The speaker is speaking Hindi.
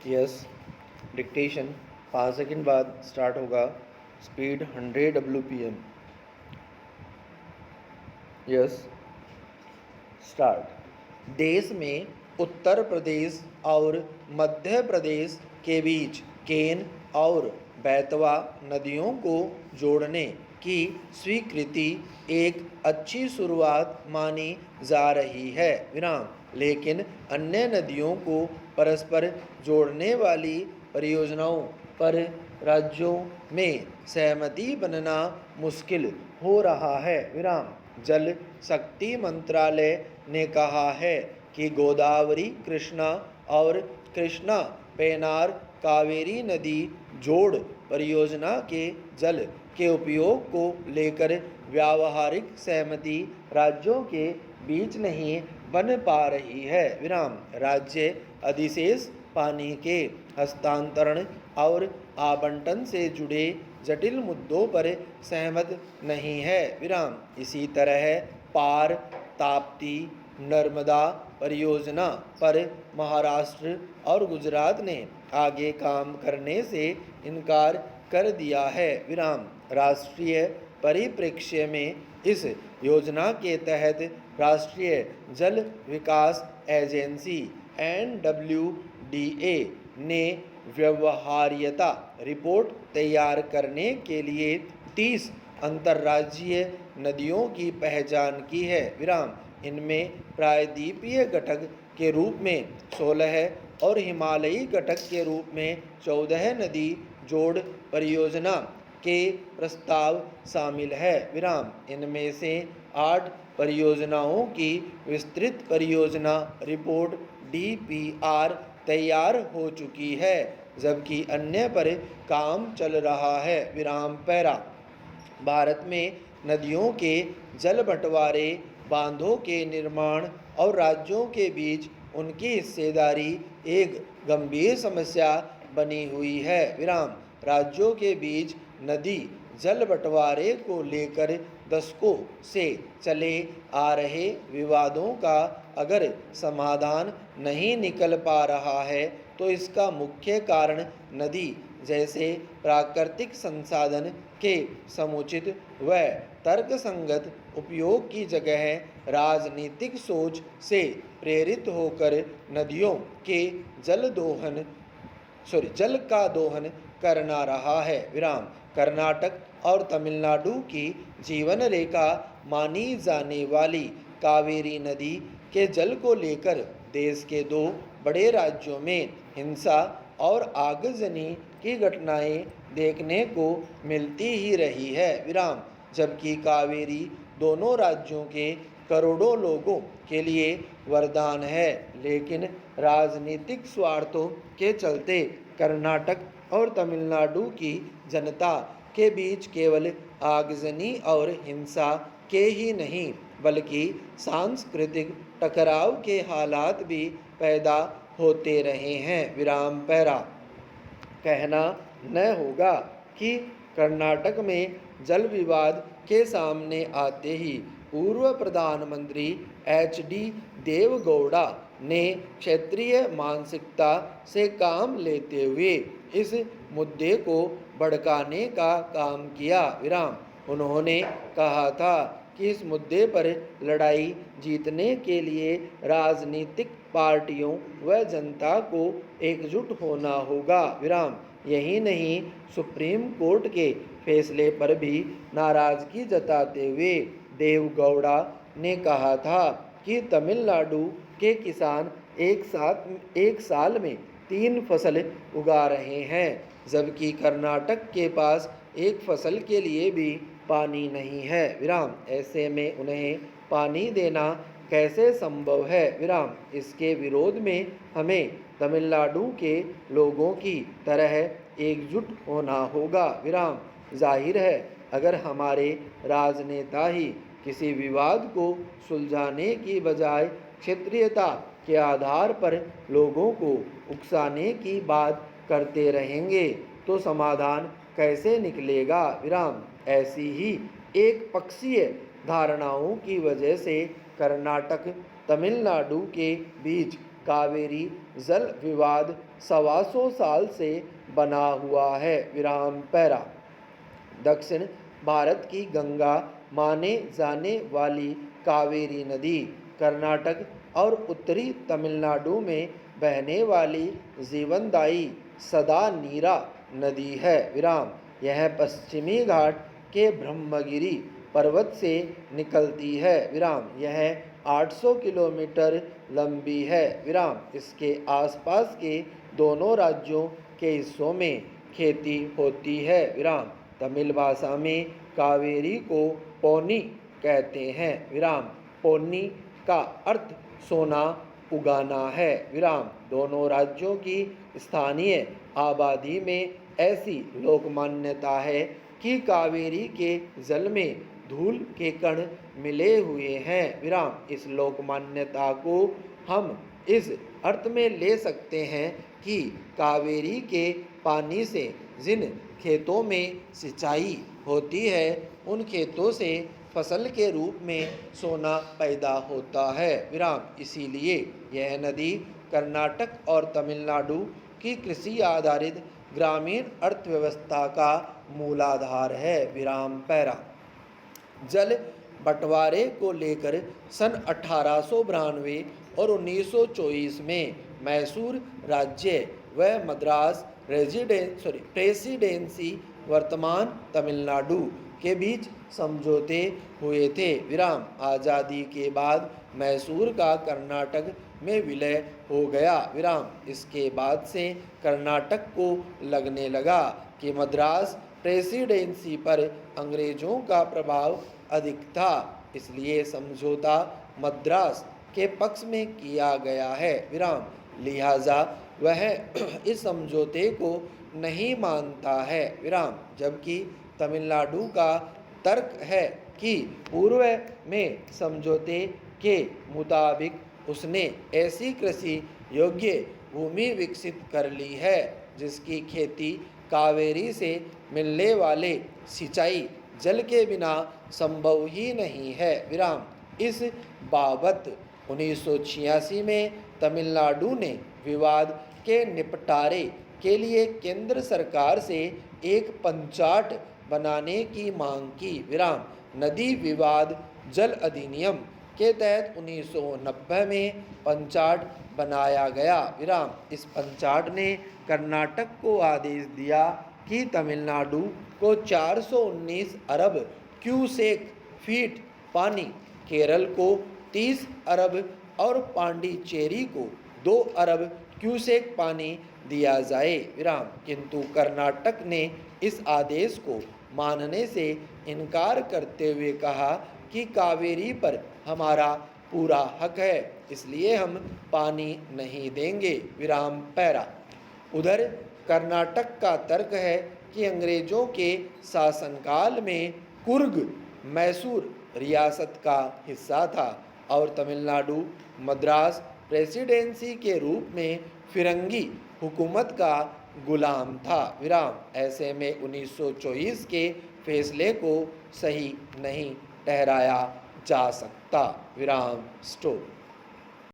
यस। डिक्टेशन 5 सेकंड बाद स्टार्ट होगा। Speed 100 WPM। Yes, start. देश में उत्तर प्रदेश और मध्य प्रदेश के बीच केन और बेतवा नदियों को जोड़ने की स्वीकृति एक अच्छी शुरुआत मानी जा रही है विराम, लेकिन अन्य नदियों को परस्पर जोड़ने वाली परियोजनाओं पर राज्यों में सहमति बनना मुश्किल हो रहा है विराम। जल शक्ति मंत्रालय ने कहा है कि गोदावरी कृष्णा और कृष्णा पेनार कावेरी नदी जोड़ परियोजना के जल के उपयोग को लेकर व्यावहारिक सहमति राज्यों के बीच नहीं बन पा रही है विराम। राज्य अधिशेष पानी के हस्तांतरण और आवंटन से जुड़े जटिल मुद्दों पर सहमत नहीं है विराम। इसी तरह पार ताप्ती नर्मदा परियोजना पर महाराष्ट्र और गुजरात ने आगे काम करने से इनकार कर दिया है विराम। राष्ट्रीय परिप्रेक्ष्य में इस योजना के तहत राष्ट्रीय जल विकास एजेंसी NWDA ने व्यवहार्यता रिपोर्ट तैयार करने के लिए 30 अंतर्राज्यीय नदियों की पहचान की है विराम। इनमें प्रायद्वीपीय घटक के रूप में 16 और हिमालयी घटक के रूप में 14 नदी जोड़ परियोजना के प्रस्ताव शामिल है विराम। इनमें से 8 परियोजनाओं की विस्तृत परियोजना रिपोर्ट DPR तैयार हो चुकी है, जबकि अन्य पर काम चल रहा है विराम। पैरा भारत में नदियों के जल बंटवारे, बांधों के निर्माण और राज्यों के बीच उनकी हिस्सेदारी एक गंभीर समस्या बनी हुई है विराम। राज्यों के बीच नदी जल बंटवारे को लेकर दशकों से चले आ रहे विवादों का अगर समाधान नहीं निकल पा रहा है तो इसका मुख्य कारण नदी जैसे प्राकृतिक संसाधन के समुचित व तर्कसंगत उपयोग की जगह राजनीतिक सोच से प्रेरित होकर नदियों के जल का दोहन करना रहा है विराम। कर्नाटक और तमिलनाडु की जीवन रेखा मानी जाने वाली कावेरी नदी के जल को लेकर देश के 2 बड़े राज्यों में हिंसा और आगजनी की घटनाएं देखने को मिलती ही रही है विराम। जबकि कावेरी दोनों राज्यों के करोड़ों लोगों के लिए वरदान है, लेकिन राजनीतिक स्वार्थों के चलते कर्नाटक और तमिलनाडु की जनता के बीच केवल आगजनी और हिंसा के ही नहीं बल्कि सांस्कृतिक टकराव के हालात भी पैदा होते रहे हैं विराम। पैरा कहना न होगा कि कर्नाटक में जल विवाद के सामने आते ही पूर्व प्रधानमंत्री HD देवगौड़ा ने क्षेत्रीय मानसिकता से काम लेते हुए इस मुद्दे को भड़काने का काम किया विराम। उन्होंने कहा था कि इस मुद्दे पर लड़ाई जीतने के लिए राजनीतिक पार्टियों व जनता को एकजुट होना होगा विराम। यही नहीं, सुप्रीम कोर्ट के फैसले पर भी नाराजगी जताते हुए देवगौड़ा ने कहा था कि तमिलनाडु के किसान एक साल में 3 फसल उगा रहे हैं, जबकि कर्नाटक के पास एक फसल के लिए भी पानी नहीं है विराम। ऐसे में उन्हें पानी देना कैसे संभव है विराम। इसके विरोध में हमें तमिलनाडु के लोगों की तरह एकजुट होना होगा विराम। जाहिर है, अगर हमारे राजनेता ही किसी विवाद को सुलझाने की बजाय क्षेत्रीयता के आधार पर लोगों को उकसाने की बात करते रहेंगे तो समाधान कैसे निकलेगा विराम। ऐसी ही एक पक्षीय धारणाओं की वजह से कर्नाटक तमिलनाडु के बीच कावेरी जल विवाद 125 साल से बना हुआ है। विराम पैरा। दक्षिण भारत की गंगा माने जाने वाली कावेरी नदी कर्नाटक और उत्तरी तमिलनाडु में बहने वाली जीवनदायी सदा नीरा नदी है। विराम। यह पश्चिमी घाट के ब्रह्मगिरी पर्वत से निकलती है। विराम। यह 800 किलोमीटर लंबी है। विराम। इसके आसपास के दोनों राज्यों के हिस्सों में खेती होती है। विराम। तमिल भाषा में कावेरी को पोन्नी कहते हैं। विराम। पोन्नी का अर्थ सोना उगाना है। विराम। दोनों राज्यों की स्थानीय आबादी में ऐसी लोक मान्यता है कि कावेरी के जल में धूल के कण मिले हुए हैं। विराम। इस लोक मान्यता को हम इस अर्थ में ले सकते हैं कि कावेरी के पानी से जिन खेतों में सिंचाई होती है उन खेतों से फसल के रूप में सोना पैदा होता है। विराम। इसीलिए यह नदी कर्नाटक और तमिलनाडु की कृषि आधारित ग्रामीण अर्थव्यवस्था का मूलाधार है। विराम पैरा। जल बंटवारे को लेकर सन 1892 और 1924 में मैसूर राज्य व मद्रास प्रेसिडेंसी वर्तमान तमिलनाडु के बीच समझौते हुए थे। विराम। आज़ादी के बाद मैसूर का कर्नाटक में विलय हो गया। विराम। इसके बाद से कर्नाटक को लगने लगा कि मद्रास प्रेसिडेंसी पर अंग्रेजों का प्रभाव अधिक था, इसलिए समझौता मद्रास के पक्ष में किया गया है। विराम। लिहाजा वह इस समझौते को नहीं मानता है। विराम। जबकि तमिलनाडु का तर्क है कि पूर्व में समझौते के मुताबिक उसने ऐसी कृषि योग्य भूमि विकसित कर ली है जिसकी खेती कावेरी से मिलने वाले सिंचाई जल के बिना संभव ही नहीं है। विराम। इस बाबत 1986 में तमिलनाडु ने विवाद के निपटारे के लिए केंद्र सरकार से एक पंचाट बनाने की मांग की। विराम। नदी विवाद जल अधिनियम के तहत 1990 में पंचाट बनाया गया। विराम। इस पंचाट ने कर्नाटक को आदेश दिया कि तमिलनाडु को 419 अरब क्यूसेक फीट पानी, केरल को 30 अरब और पांडिचेरी को 2 अरब क्यूसेक पानी दिया जाए। विराम। किंतु कर्नाटक ने इस आदेश को मानने से इनकार करते हुए कहा कि कावेरी पर हमारा पूरा हक है, इसलिए हम पानी नहीं देंगे। विराम पैरा। उधर कर्नाटक का तर्क है कि अंग्रेजों के शासनकाल में कुर्ग मैसूर रियासत का हिस्सा था और तमिलनाडु मद्रास प्रेसिडेंसी के रूप में फिरंगी हुकूमत का गुलाम था। विराम। ऐसे में 1924 के फैसले को सही नहीं ठहराया जा सकता। विराम स्टॉप।